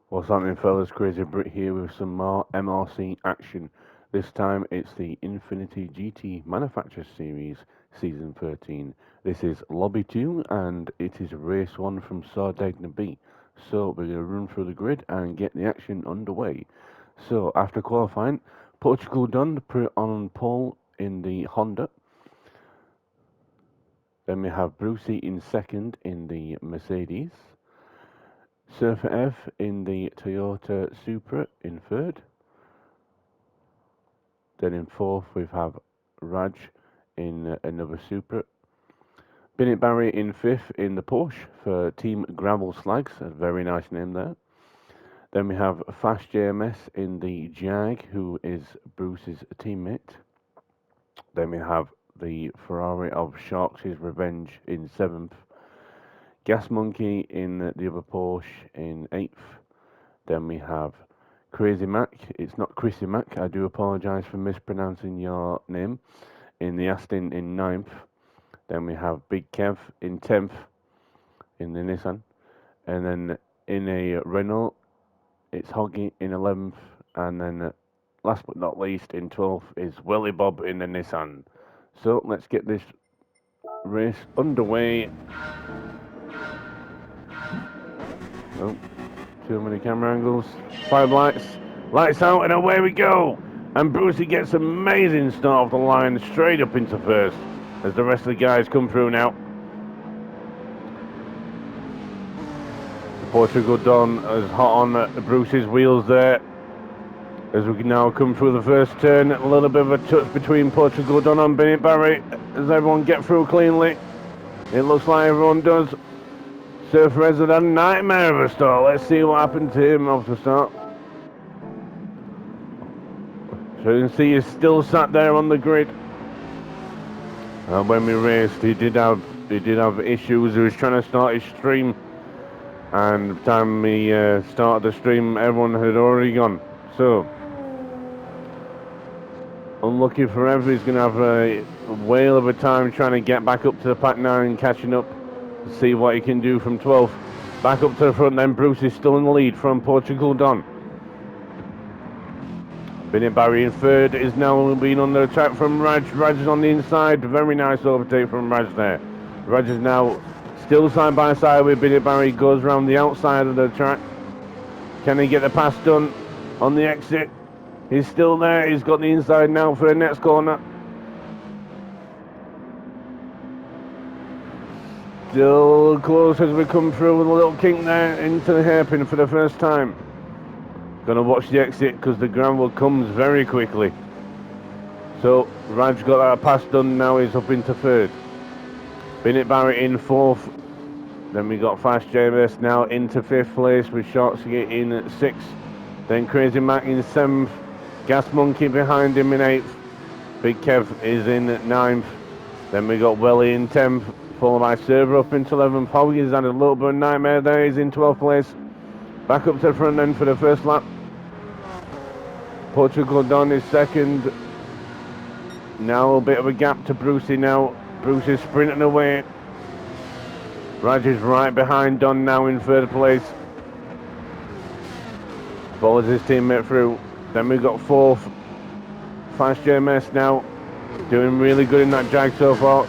What's happening, fellas? Crazy Brit here with some more MRC action. This time it's the Infinity GT Manufacturers Series Season 13. This is Lobby 2 and it is Race 1 from Sardegna B. So we're going to run through the grid and get the action underway. So after qualifying, Portugal done, put on pole in the Honda. Then we have Brucey in second in the Mercedes. Surfer F in the Toyota Supra in third. Then in fourth we have Raj in another Supra. Bennett Barry in fifth in the Porsche for Team Gravel Slags, a very nice name there. Then we have Fast JMS in the Jag, who is Bruce's teammate. Then we have the Ferrari of Sharks' Revenge in seventh. Gas Monkey in the other Porsche in eighth. Then we have Crazy Mac. It's not Chrissy Mac. I do apologise for mispronouncing your name. In the Aston in ninth. Then we have Big Kev in 10th in the Nissan. And then in a Renault, it's Hoggy in 11th. And then last but not least, in 12th is Willy Bob in the Nissan. So let's get this race underway. Oh, too many camera angles. 5 lights. Lights out and away we go. And Brucey gets an amazing start off the line straight up into first as the rest of the guys come through now. Portugal Don is hot on Bruce's wheels there as we can now come through the first turn. A little bit of a touch between Portugal Don and Bennett Barry as everyone get through cleanly. It looks like everyone does. Surfer has had a nightmare of a start. Let's see what happened to him off the start. So you can see he's still sat there on the grid. And when we raced, he did have issues. He was trying to start his stream, and by the time we started the stream, everyone had already gone. So unlucky for Ev, he's going to have a whale of a time trying to get back up to the pack now and catching up to see what he can do from 12th. Back up to the front, then Bruce is still in the lead from Portugal Don. Bennett Barry in third is now being under attack from Raj. Raj is on the inside. Very nice overtake from Raj there. Raj is now still side by side with Bennett Barry. Goes around the outside of the track. Can he get the pass done on the exit? He's still there. He's got the inside now for the next corner. Still close as we come through with a little kink there into the hairpin for the first time. Gonna watch the exit because the gravel comes very quickly. So Raj got that pass done, now he's up into third. Bennett Barrett in fourth. Then we got Fast JMS now into fifth place with Shortsky in sixth. Then Crazy Mac in seventh. Gas Monkey behind him in eighth. Big Kev is in ninth. Then we got Welly in 10th, followed by Server up into 11th. Hoggy's had a little bit of nightmare there, he's in 12th place. Back up to the front end for the first lap. Portugal Don is second. Now a bit of a gap to Brucey now. Bruce is sprinting away. Raj is right behind Don now in third place. Follows his teammate through. Then we've got fourth. Fast JMS now. Doing really good in that Jag so far.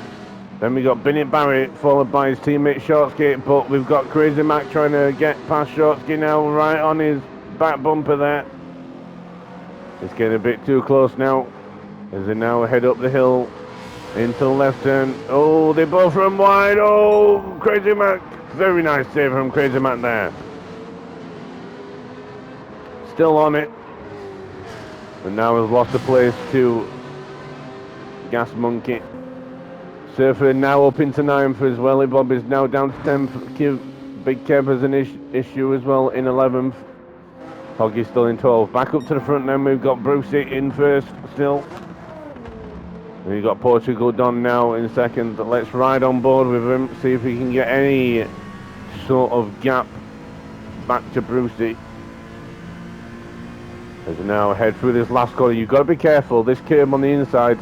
Then we got Bennett Barry followed by his teammate Shortsky. But we've got Crazy Mac trying to get past Shortsky now, right on his back bumper there. It's getting a bit too close now as they now head up the hill into the left turn. Oh, they both run wide. Oh, Crazy Mac. Very nice save from Crazy Mac there. Still on it. And now we've lost the place to Gas Monkey. Surfer now up into 9th as well. Bob is now down to 10th. Big Kev has an issue as well in 11th. Hoggy's still in 12th. Back up to the front then we've got Brucey in first still. And we've got Portugal Don now in second. Let's ride on board with him, see if we can get any sort of gap back to Brucey. As we now head through this last corner, you've got to be careful, this curb on the inside.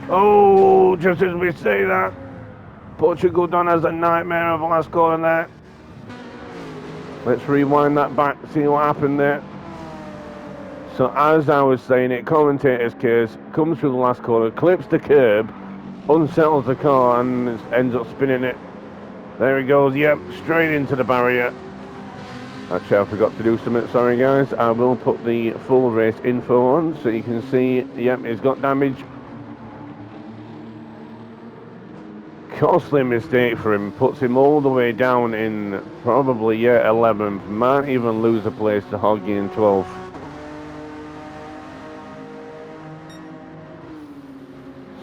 Oh, just as we say that, Portugal Don has a nightmare of a last corner there. Let's rewind that back, see what happened there. So as I was saying it, commentator's case, comes through the last corner, clips the curb, unsettles the car and ends up spinning it. There he goes, yep, straight into the barrier. Actually, I forgot to do something, sorry guys. I will put the full race info on so you can see, yep, he's got damage. Costly mistake for him, puts him all the way down in probably, 11th. Might even lose a place to Hoggy in 12th.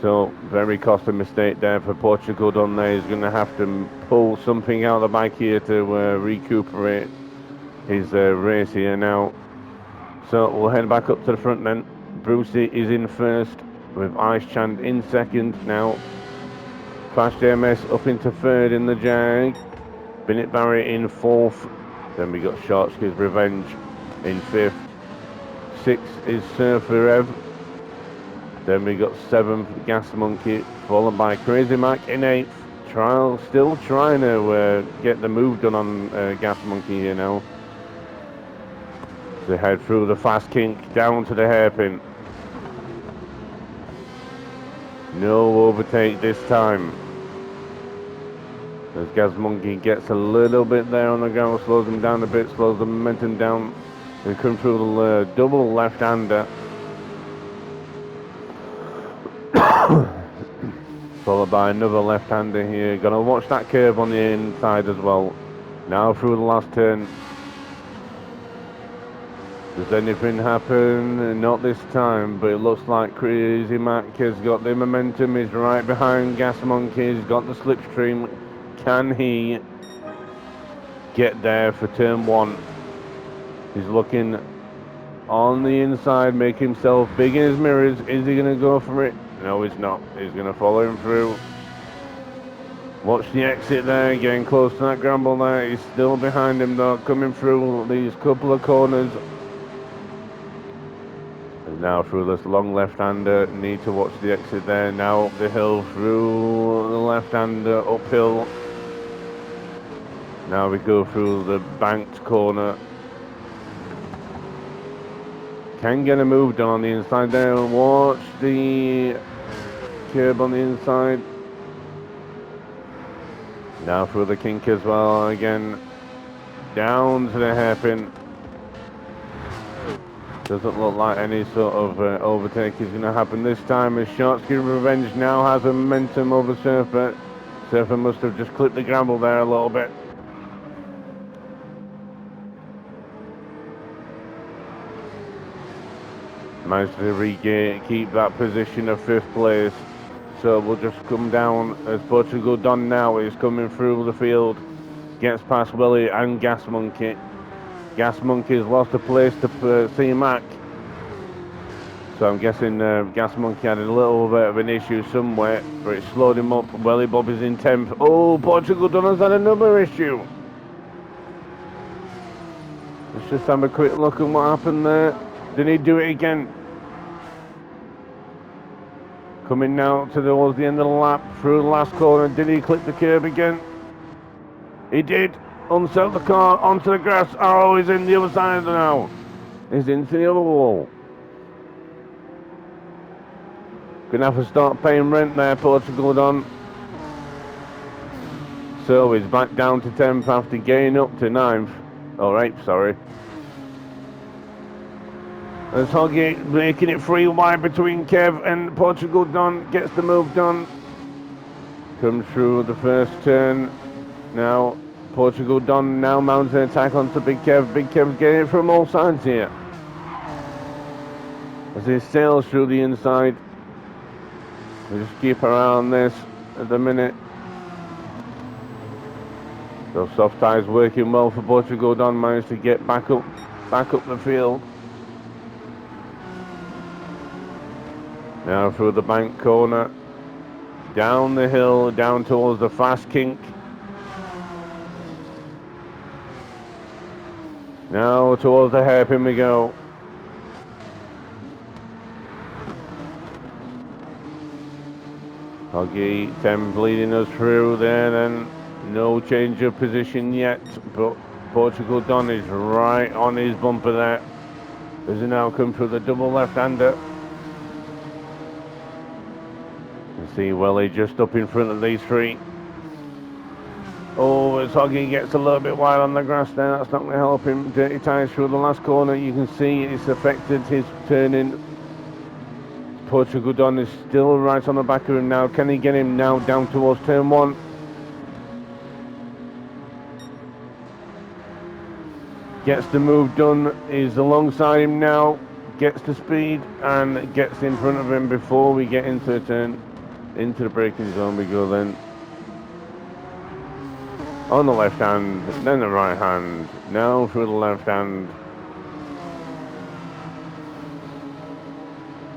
So, very costly mistake there for Portugal done there. He's going to have to pull something out of the bike here to recuperate his race here now. So, we'll head back up to the front then. Brucey is in first with Ice Chand in second now. Fast JMS up into third in the Jag. Bennett Barry in fourth. Then we got Sharksky's Revenge in fifth. Sixth is Surfer Rev. Then we got seventh, Gas Monkey, followed by Crazy Mac in eighth. Still trying to get the move done on Gas Monkey here now. They head through the fast kink down to the hairpin. No overtake this time. As Gas Monkey gets a little bit there on the ground, slows him down a bit, slows the momentum down. They come through the double left-hander. Followed by another left-hander here. Gonna watch that curve on the inside as well. Now through the last turn. Does anything happen? Not this time, but it looks like Crazy Mac has got the momentum. He's right behind Gas Monkey. He's got the slipstream. Can he get there for turn one? He's looking on the inside, make himself big in his mirrors. Is he going to go for it? No, he's not. He's going to follow him through. Watch the exit there, getting close to that Gramble there. He's still behind him though, coming through these couple of corners. And now through this long left-hander, need to watch the exit there. Now up the hill through the left-hander, uphill. Now we go through the banked corner. Can get a move done on the inside there. Watch the curb on the inside. Now through the kink as well. Again, down to the hairpin. Doesn't look like any sort of overtake is going to happen this time as Sharksky Revenge now has a momentum over Surfer. Surfer must have just clipped the Gramble there a little bit. Managed to keep that position of fifth place. So we'll just come down as Portugal done now is coming through the field. Gets past Willie and Gas Monkey. Gas Monkey's lost a place to C-Mac. So I'm guessing Gas Monkey had a little bit of an issue somewhere, but it slowed him up. Willie Bob is in 10th. Oh, Portugal done has had another issue. Let's just have a quick look at what happened there. Did he do it again? Coming now towards the end of the lap, through the last corner. Did he clip the curb again? He did. Unsettled the car onto the grass. Oh, he's in the other side now. He's into the other wall. Gonna have to start paying rent there, Portugal done. So he's back down to 10th after getting up to 9th. All right, sorry. As Hoggy making it free wide between Kev and Portugal done, gets the move done. Comes through the first turn. Now Portugal done now mounts an attack onto Big Kev. Big Kev's getting it from all sides here. As he sails through the inside. We just keep around this at the minute. So soft tires working well for Portugal done, managed to get back up the field. Now through the bank corner, down the hill, down towards the fast kink. Now towards the hairpin we go. Hoggy 10 leading us through there then. No change of position yet, but Portugal Don is right on his bumper there. As he now come through the double left-hander. You see Welly just up in front of these three. Oh, as Hoggy gets a little bit wide on the grass there, that's not going to help him. Dirty tyres through the last corner. You can see it's affected his turning. Portugal Don is still right on the back of him now. Can he get him now down towards turn one? Gets the move done, is alongside him now, gets the speed and gets in front of him before we get into the turn, into the braking zone. We go then on the left hand, then the right hand, now through the left hand,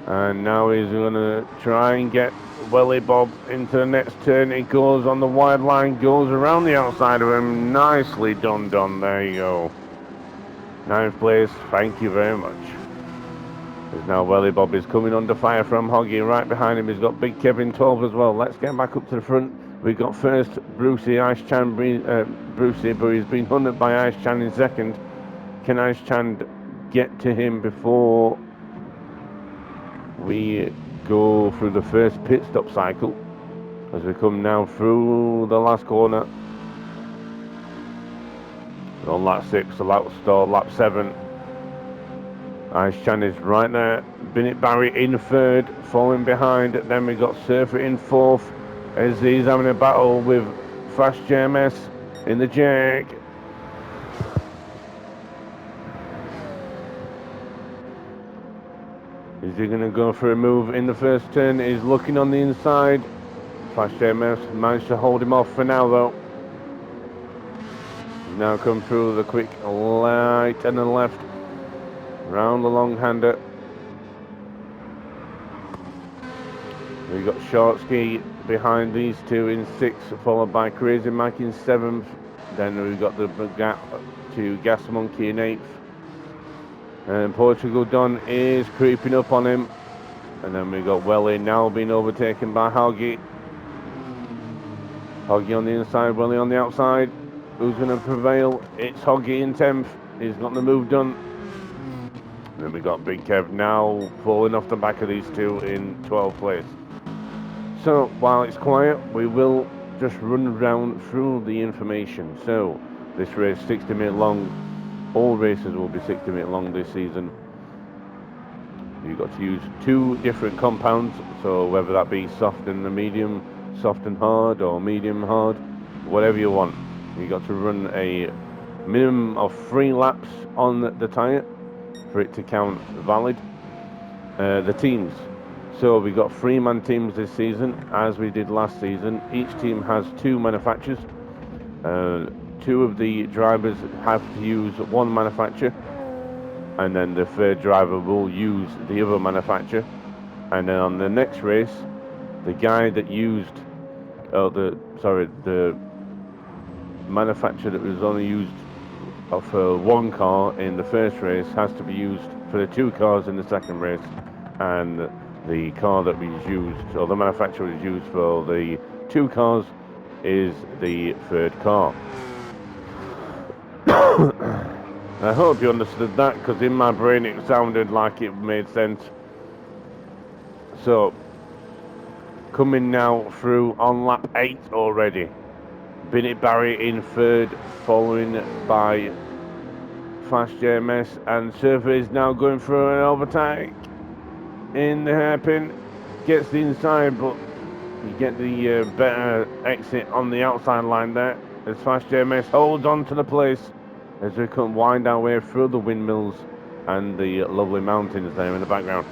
and now he's going to try and get Welly Bob into the next turn. He goes on the wide line, goes around the outside of him. Nicely done, Don. There you go. 9th place, thank you very much. There's now Welly Bob is coming under fire from Hoggy. Right behind him, he's got Big Kevin 12 as well. Let's get back up to the front. We've got first Brucey, Ice Chan, Brucey, but he's been hunted by Ice Chan in second. Can Ice Chan get to him before we go through the first pit stop cycle? As we come now through the last corner. On lap 6, the lap stall, lap 7. Ice Chan is right there. Bennett Barry in third, falling behind. Then we got Surfer in fourth, as he's having a battle with Fast JMS in the Jag. Is he going to go for a move in the first turn? He's looking on the inside. Fast JMS managed to hold him off for now though. Now come through the quick right and the left, round the long hander. We've got Shortsky behind these two in 6th, followed by Crazy Mike in 7th. Then we've got the gap to Gas Monkey in 8th. And Portugal Don is creeping up on him. And then we've got Welly now being overtaken by Hoggy. Hoggy on the inside, Welly on the outside. Who's going to prevail? It's Hoggy in 10th. He's got the move done. And then we got Big Kev now falling off the back of these two in 12th place. So while it's quiet, we will just run around through the information. So this race 60-minute long. All races will be 60-minute long this season. You've got to use 2 different compounds. So whether that be soft and medium, soft and hard, or medium hard, whatever you want. You got to run a minimum of 3 laps on the tyre for it to count valid. The teams. So we got 3-man teams this season, as we did last season. Each team has 2 manufacturers. 2 of the drivers have to use 1 manufacturer, and then the 3rd driver will use the other manufacturer. And then on the next race, the guy that used, the manufacturer that was only used for 1 car in the first race has to be used for the 2 cars in the second race, and the car that was used, or the manufacturer was used for the 2 cars, is the 3rd car. I hope you understood that, because in my brain it sounded like it made sense. So, coming now through on lap 8 already. Bennett Barry in 3rd, following by Fast JMS, and Surfer is now going through an overtake in the hairpin. Gets the inside, but you get the better exit on the outside line there, as Fast JMS holds on to the place as we can wind our way through the windmills and the lovely mountains there in the background.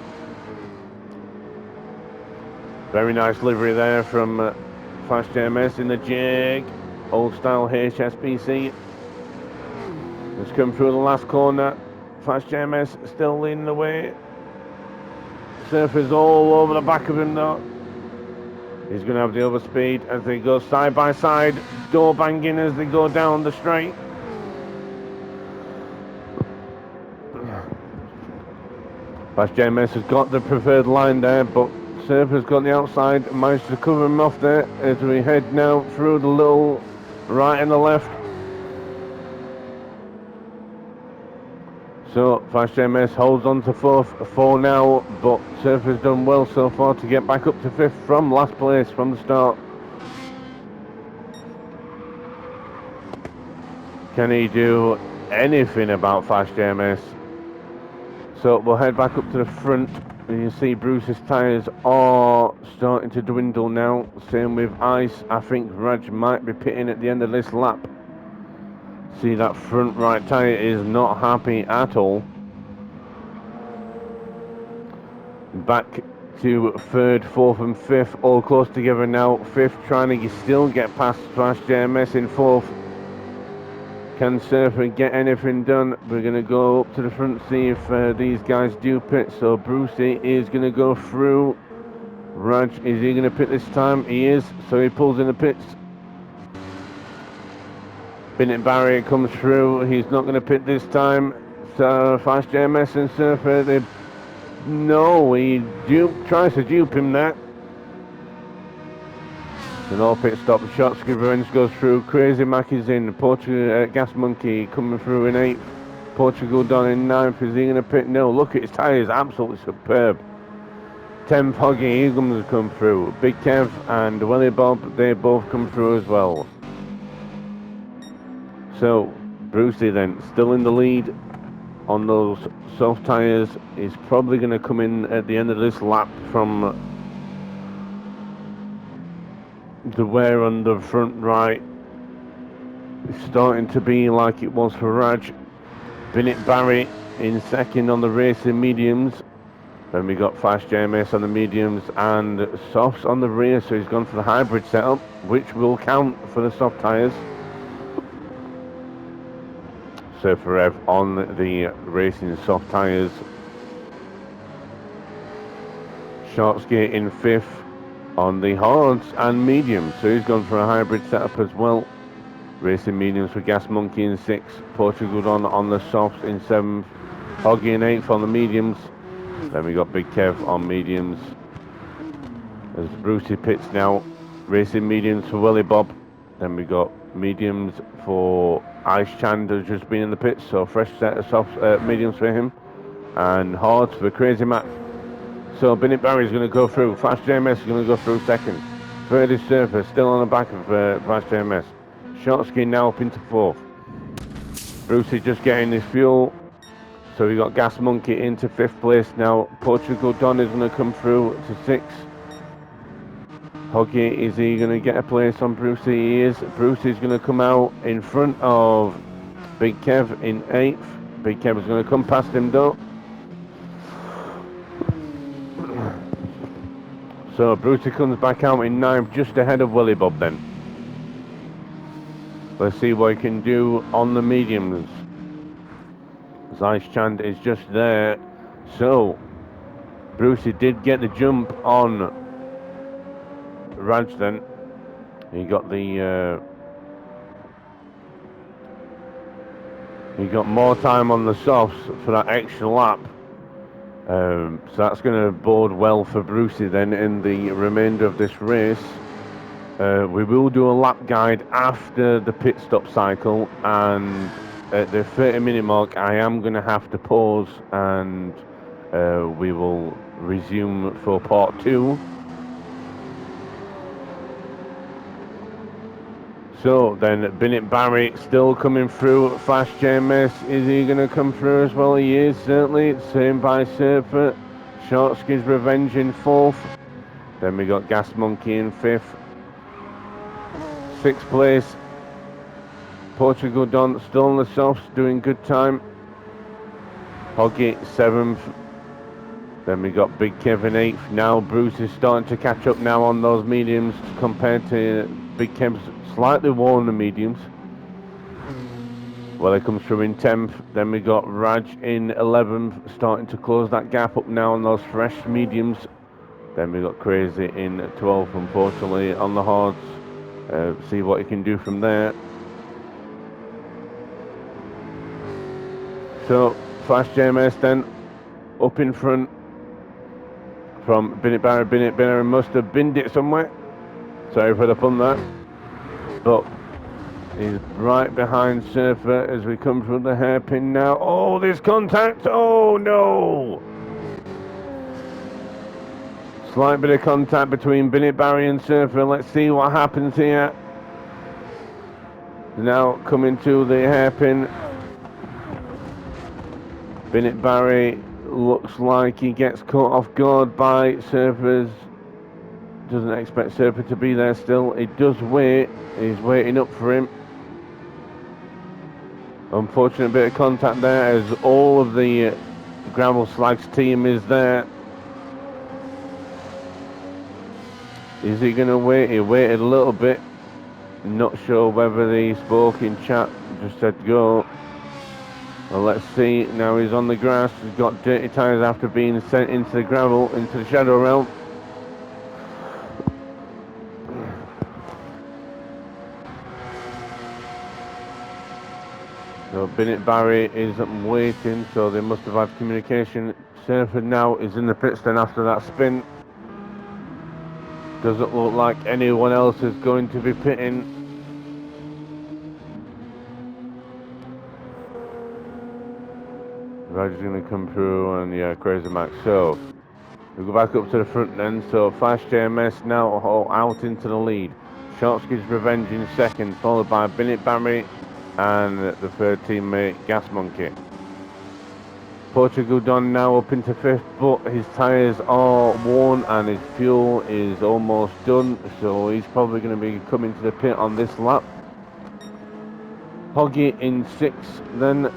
Very nice livery there from Fast JMS in the Jag, old style HSBC. Let's come through the last corner. Fast JMS still leading the way. Surfer's all over the back of him though. He's going to have the overspeed as they go side by side, door banging as they go down the straight. Fast JMS has got the preferred line there, but Surfer's got the outside and managed to cover him off there as we head now through the little right and the left. So Flash JMS holds on to fourth for now, but Surfer's done well so far to get back up to fifth from last place from the start. Can he do anything about Flash JMS? So we'll head back up to the front, and you see Bruce's tyres are starting to dwindle now. Same with Ice. I think Raj might be pitting at the end of this lap. See, that front right tyre is not happy at all. Back to third, fourth and fifth, all close together now. Fifth trying to still get past Flash JMS in fourth. Can Surfer get anything done? We're going to go up to the front, see if these guys do pit. So Brucey is going to go through. Raj, is he going to pit this time? He is, so he pulls in the pits. Bennett Barrier comes through. He's not going to pit this time. So Flash JMS and Surfer, no, he tries to dupe him there. And all pit stop. Shotski Revenge goes through. Crazy Mac is in. Portugal Gas Monkey coming through in 8th. Portugal Don in 9th. Is he going to pit? No, look at his tyres. Absolutely superb. 10th Hoggy Igtms has come through. Big Kev and Willie Bob, they both come through as well. So, Brucey then, still in the lead on those soft tyres. He's probably going to come in at the end of this lap from the wear on the front right. It's starting to be like it was for Raj. Bennett Barry in second on the racing mediums. Then we got Flash JMS on the mediums and softs on the rear, so he's gone for the hybrid setup, which will count for the soft tyres. Surfer Rev on the racing soft tyres. Sharpski in 5th on the hards and mediums, so he's gone for a hybrid setup as well. Racing mediums for Gas Monkey in 6th, Portugal on the softs in 7th, Hoggy in 8th on the mediums. Then we got Big Kev on mediums. As Brucey pits now, racing mediums for Willie Bob. Then we got mediums for Ice Chand, who's just been in the pits, so fresh set of soft mediums for him. And hards for Crazy Matt. So Bennett Barry's going to go through. Flash JMS is going to go through second. Third is Surfer, still on the back of Flash JMS. Shortsky now up into 4th. Brucey just getting his fuel. So we got Gas Monkey into 5th place now. Portugal Don is going to come through to 6th. Hoggy, is he going to get a place on Brucey? He is. Brucey's going to come out in front of Big Kev in 8th. Big Kev is going to come past him though. So Brucey comes back out in 9th, just ahead of Willie Bob then. Let's see what he can do on the mediums. Ice Chand is just there. So Brucey did get the jump on Raj then. He got the he got more time on the softs for that extra lap. So that's going to bode well for Brucey then in the remainder of this race. We will do a lap guide after the pit stop cycle, and at the 30-minute mark I am going to have to pause, and we will resume for part 2. So then Bennett Barry still coming through. Flash JMS, is he going to come through as well? He is, certainly. Same by Surfer. Shortski's Revenge in 4th. Then we got Gas Monkey in 5th. 6th place. Portugal Don still on the softs, doing good time. Hoggy 7th. Then we got Big Kevin 8th. Now Bruce is starting to catch up now on those mediums compared to Big Kev's slightly worn mediums. Well, it comes through in 10th. Then we got Raj in 11th, starting to close that gap up now on those fresh mediums. Then we got Crazy in 12th, unfortunately, on the hards. See what he can do from there. So, Flash JMS then, up in front from Bennett Barry. Bennett Barry must have binned it somewhere. Sorry for the pun there. But He's right behind Surfer as we come through the hairpin now. Oh, there's contact. Oh, no. Slight bit of contact between Bennett Barry and Surfer. Let's see what happens here. Now coming to the hairpin. Bennett Barry looks like he gets caught off guard by Surfer's. Doesn't expect Surfer to be there still. He does wait. He's waiting up for him. Unfortunate bit of contact there as all of the Gravel Slags team is there. Is he going to wait? He waited a little bit. Not sure whether the spoke in chat just said go. Well, let's see. Now he's on the grass. He's got dirty tyres after being sent into the gravel, into the shadow realm. So Bennett Barry is waiting, so they must have had communication. Surfer now is in the pits then after that spin. Doesn't look like anyone else is going to be pitting. Roger's going to come through and yeah, Crazy Max. So we go back up to the front then. So Flash JMS now out into the lead. Sharpskid's Revenge in second, followed by Bennett Barry and the third teammate Gas Monkey. Portugal Don now up into fifth, but his tyres are worn and his fuel is almost done, so he's probably going to be coming to the pit on this lap. Hoggy in sixth, then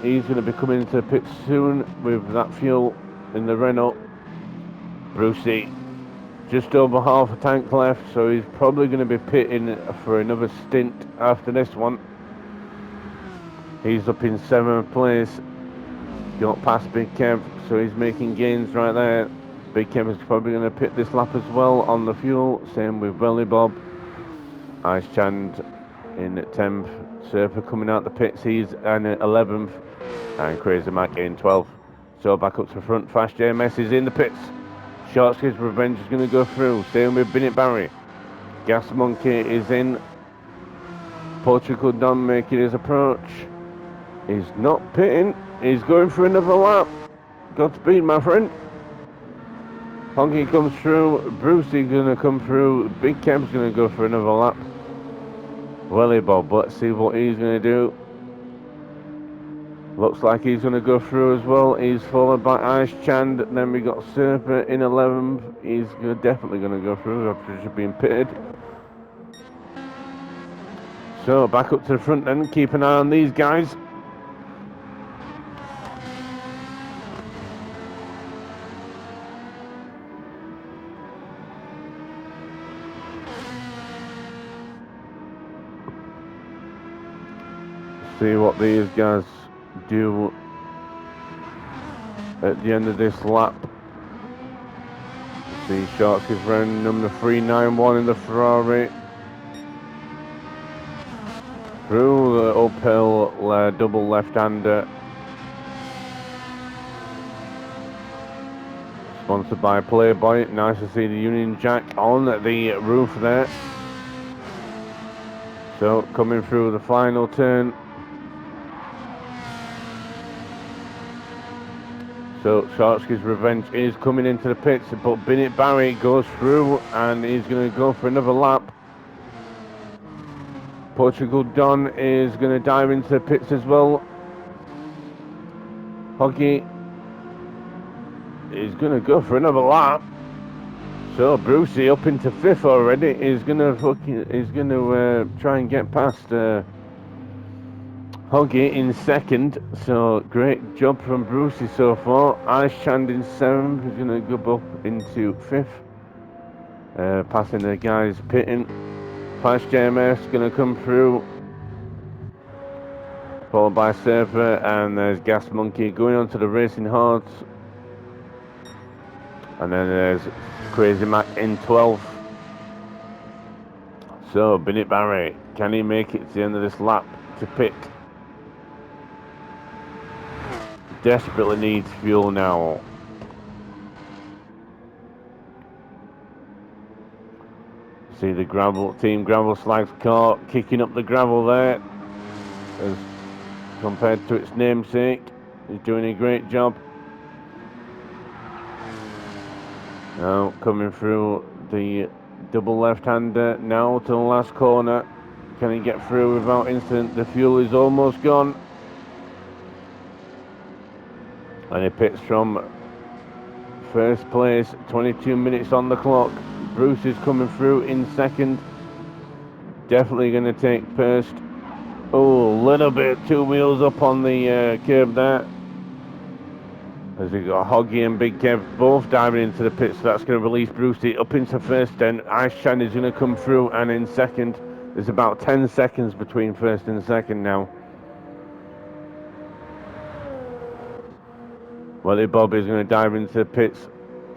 he's going to be coming into the pit soon with that fuel in the Renault. Brucey just over half a tank left, so he's probably going to be pitting for another stint after this one. He's up in seventh place. Got past Big Kev, so he's making gains right there. Big Kev is probably going to pit this lap as well on the fuel. Same with Welly Bob. Ice Chand in 10th. Surfer coming out the pits, he's in 11th. And Crazy Mac in 12th. So back up to the front, Fast JMS is in the pits. Sharkskid's Revenge is going to go through. Same with Bennett Barry. Gas Monkey is in. Portugal Don making his approach. He's not pitting. He's going for another lap. Godspeed, my friend. Honky comes through. Brucey's going to come through. Big Kev's going to go for another lap. Welly Bob, let's see what he's going to do. Looks like he's going to go through as well. He's followed by Ice Chand. Then we got Surfer in 11th. He's definitely going to go through after being pitted. So back up to the front then. Keep an eye on these guys. See what these guys do at the end of this lap. See Sharks is running number 391 in the Ferrari. Through the uphill double left-hander. Sponsored by Playboy. Nice to see the Union Jack on the roof there. So coming through the final turn. So Sharkskid's Revenge is coming into the pits, but Bennett Barry goes through and he's going to go for another lap. Portugal Don is going to dive into the pits as well. Hoggy is going to go for another lap. So Brucey up into fifth already. Is going to try and get past Hoggy in second, so great job from Brucey so far. Ice Chand in 7th, is going to go up into 5th, passing the guys pitting. Flash JMS going to come through, followed by Surfer, and there's Gas Monkey going on to the Racing Hearts. And then there's Crazy Mac in 12th. So Bennett Barry, can he make it to the end of this lap to pit? Desperately needs fuel now. See the team gravel slags car kicking up the gravel there, as compared to its namesake. He's doing a great job. Now coming through the double left-hander now to the last corner. Can he get through without incident? The fuel is almost gone. And he pits from first place, 22 minutes on the clock. Bruce is coming through in second. Definitely going to take first. Oh, a little bit, two wheels up on the curb there. As we got Hoggy and Big Kev both diving into the pit, so that's going to release Brucey up into first. Then Ice Chan is going to come through, and in second. There's about 10 seconds between first and second now. Welly Bob is going to dive into the pits.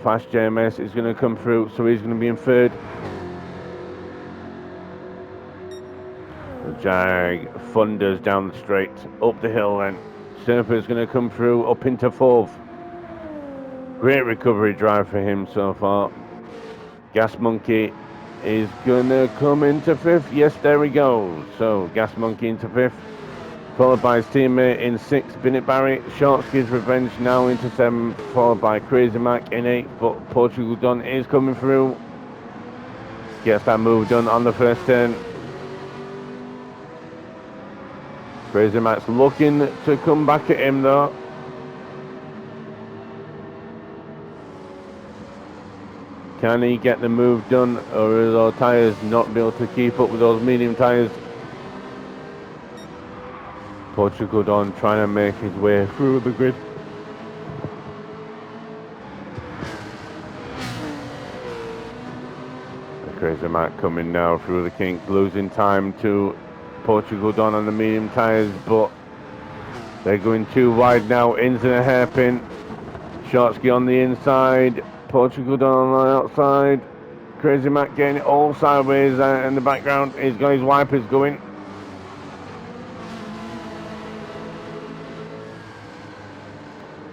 Fast JMS is going to come through, so he's going to be in third. The Jag thunders down the straight, up the hill then. Surfer is going to come through, up into fourth. Great recovery drive for him so far. Gas Monkey is going to come into fifth. Yes, there we go. So, Gas Monkey into fifth. Followed by his teammate in sixth, Binnett Barry. Shortski's Revenge now into seventh. Followed by Crazy Mac in eighth. But Portugal Don is coming through. Gets that move done on the first turn. Crazy Mac's looking to come back at him though. Can he get the move done, or will those tyres not be able to keep up with those medium tyres? Portugal Don trying to make his way through the grid. The Crazy Mac coming now through the kink, losing time to Portugal Don on the medium tyres, but they're going too wide now into the hairpin. Shortsky on the inside. Portugal Don on the outside. Crazy Mac getting it all sideways in the background. He's got his wipers going.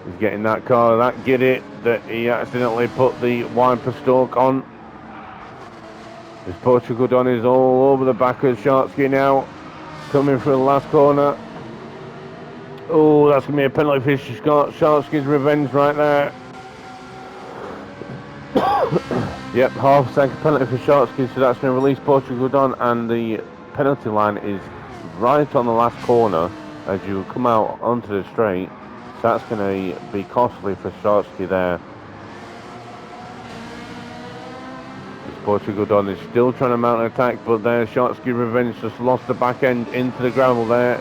He's getting that car, that giddy, that he accidentally put the wiper stalk on. This Portugal Don is all over the back of Shortsky now. Coming through the last corner. Oh, that's going to be a penalty for Shortsky's Revenge right there. Yep, half-second penalty for Shortsky, so that's going to release Portugal Don, and the penalty line is right on the last corner as you come out onto the straight. So that's going to be costly for Shortsky there. Portugal Don is still trying to mount an attack, but there Shortsky Revenge just lost the back end into the gravel there.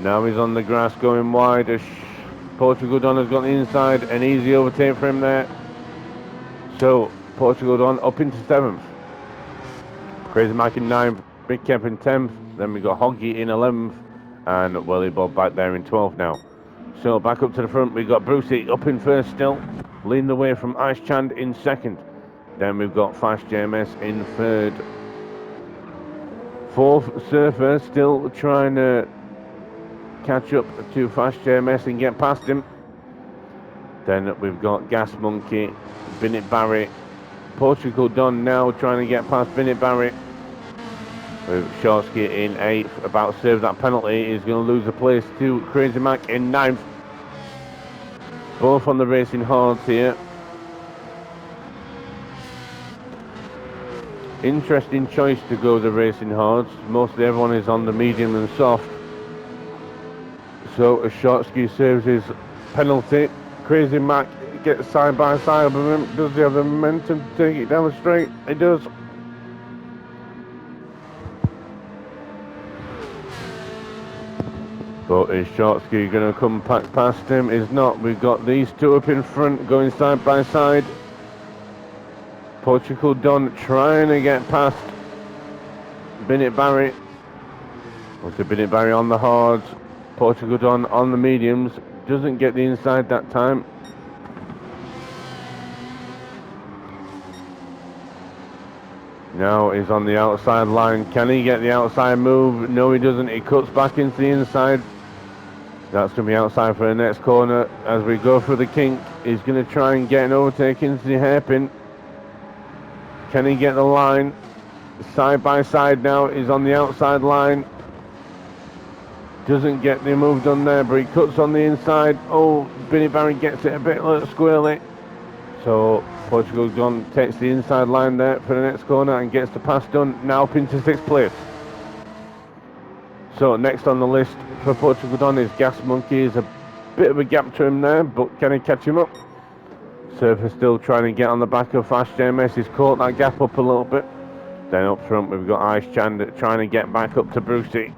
Now he's on the grass going wide as Portugal Don has got the inside, an easy overtake for him there. So Portugal Don up into 7th. Crazy Mac in 9th, Big Kev in 10th, then we got Hoggy in 11th, and Welly Bob back there in 12th now. So back up to the front, we've got Brucey up in first still, leading the way from Ice Chand in second. Then we've got Fast JMS in third. Fourth, Surfer still trying to catch up to Fast JMS and get past him. Then we've got Gas Monkey, Binnett Barry, Portugal Don now trying to get past Binnett Barry. With Shortsky in 8th, about to serve that penalty. He's going to lose a place to Crazy Mac in 9th. Both on the racing hards here. Interesting choice to go the racing hards. Mostly everyone is on the medium and soft. So as Shortsky serves his penalty, Crazy Mac gets side by side with him. Does he have the momentum to take it down the straight? He does. But is Shortsky going to come past him? Is not. We've got these two up in front going side by side. Portugal Don trying to get past Binnett Barry. Also Binnett Barry on the hards. Portugal Don on the mediums. Doesn't get the inside that time. Now he's on the outside line. Can he get the outside move? No, he doesn't. He cuts back into the inside. That's going to be outside for the next corner. As we go through the kink, he's going to try and get an overtake into the hairpin. Can he get the line? Side by side now. He's on the outside line. Doesn't get the move done there, but he cuts on the inside. Oh, Binny Barry gets it a bit squirrely. So Portugal John takes the inside line there for the next corner and gets the pass done. Now up into 6th place. So next on the list for Portugal Don is Gas Monkey. Is a bit of a gap to him there, but can he catch him up? Surfer still trying to get on the back of Fast JMS. He's caught that gap up a little bit. Then up front we've got Ice Chan trying to get back up to Brucey.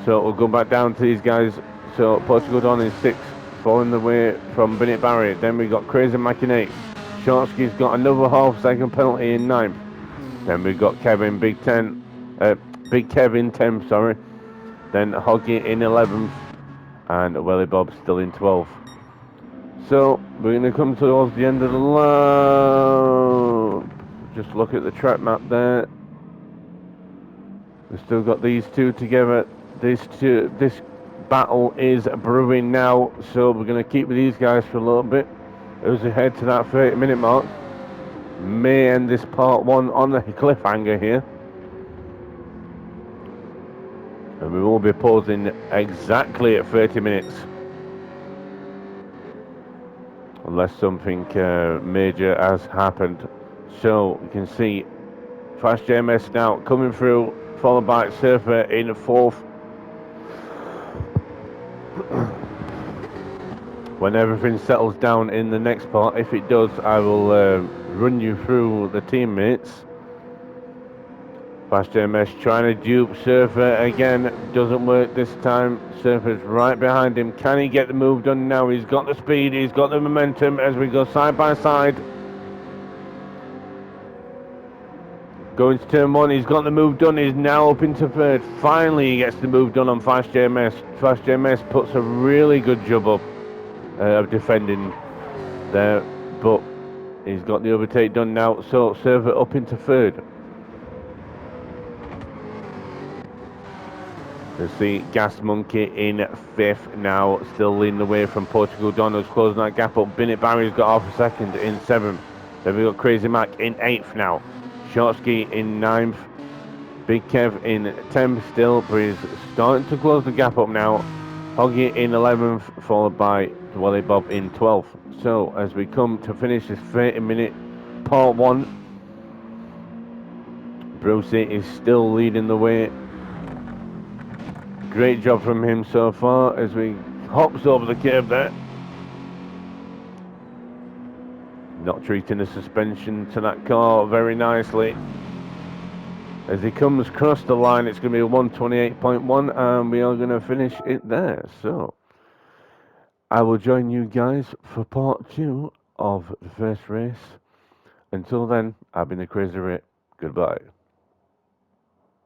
So we'll go back down to these guys. So Portugal Don is 6th, falling away from Bennett Barry. Then we got Crazy Mac in 8th. Shortsky's got another half-second penalty in 9th. Then we've got Kevin Big Kev in 10th, sorry. Then Hoggy in 11th, and Welly Bob still in 12th. So we're going to come towards the end of the lap. Just look at the track map there. We've still got these two together. This battle is brewing now, so we're going to keep with these guys for a little bit. As we head to that 30-minute mark, may end this part 1 on a cliffhanger here. And we will be pausing exactly at 30 minutes. Unless something major has happened. So you can see Fast JMS now coming through, followed by Surfer in 4th. When everything settles down in the next part, if it does, I will run you through the teammates. Fast JMS trying to dupe Surfer again, doesn't work this time. Surfer's right behind him. Can he get the move done now? He's got the speed, he's got the momentum as we go side by side. Going to turn 1, he's got the move done, he's now up into 3rd. Finally he gets the move done on Fast JMS. Fast JMS puts a really good job up of defending there, but he's got the overtake done now, so Surfer up into 3rd. Let's see, Gas Monkey in 5th now, still leading the way from Portugal Don, who's closing that gap up. Bennett Barry's got half a second in 7th. Then we've got Crazy Mac in 8th now. Shortsky in 9th. Big Kev in 10th still, but he's starting to close the gap up now. Hoggy in 11th, followed by Welly Bob in 12th. So, as we come to finish this 30-minute part 1, Brucey is still leading the way. Great job from him so far as we hops over the curb there. Not treating the suspension to that car very nicely. As he comes across the line, it's going to be a 128.1 and we are going to finish it there. So, I will join you guys for part 2 of the first race. Until then, I've been the Crazy Rick. Goodbye.